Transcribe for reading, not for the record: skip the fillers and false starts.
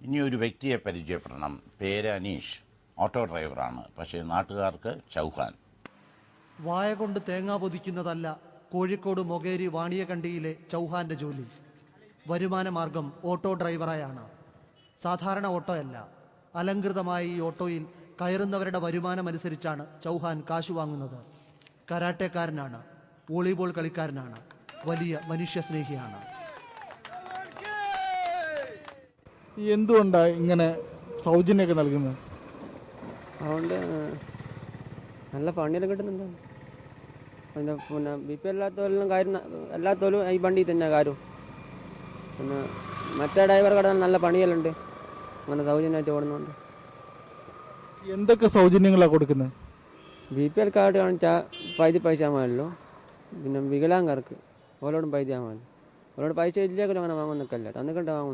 ഇനിയൊരു വ്യക്തിയെ പരിചയപ്പെടണം. പേര് അനീഷ്, ഓട്ടോ ഡ്രൈവറാണ്. പക്ഷേ നാട്ടുകാർക്ക് ചൗഹാൻ. വായ കൊണ്ട് തേങ്ങ പൊതിക്കുന്നതല്ല കോഴിക്കോട് മൊകേരി വാണിയകണ്ടിയിലെ ചൗഹാന്റെ ജോലി. വരുമാന മാർഗം ഓട്ടോ ഡ്രൈവറായാണ്. സാധാരണ ഓട്ടോയല്ല, അലങ്കൃതമായ ഈ ഓട്ടോയിൽ കയറുന്നവരുടെ വരുമാനമനുസരിച്ചാണ് ചൗഹാൻ കാശു വാങ്ങുന്നത്. കരാട്ടക്കാരനാണ്, വോളിബോൾ കളിക്കാരനാണ്, വലിയ മനുഷ്യസ്നേഹിയാണ്. എന്തുകൊണ്ടാണ് ഇങ്ങനെ സൗജന്യമൊക്കെ നൽകുന്നത്? അതുകൊണ്ട് നല്ല പണിയെല്ലാം കിട്ടുന്നുണ്ട്. പിന്നെ BP എല്ലാത്തോലും കാര്യം എല്ലാത്തോലും ഈ വണ്ടി തന്നെ കാര്യം. പിന്നെ മറ്റേ ഡ്രൈവർ കട നല്ല പണിയെല്ലാം ഉണ്ട്, അങ്ങനെ സൗജന്യമായിട്ട് ഓടുന്നുണ്ട്. എന്തൊക്കെ സൗജന്യങ്ങളാണ് കൊടുക്കുന്നത്? BPL കാർഡ് കാണിച്ചാൽ പൈസ മതിയല്ലോ. പിന്നെ വികലാംഗർക്ക് ഓരോടും പൈസ മതി. ഓരോട് പൈസ ഇല്ലേക്കും അങ്ങനെ വാങ്ങുന്നൊക്കെ അല്ല, തന്നിക്കണ്ട വാങ്ങുന്നു.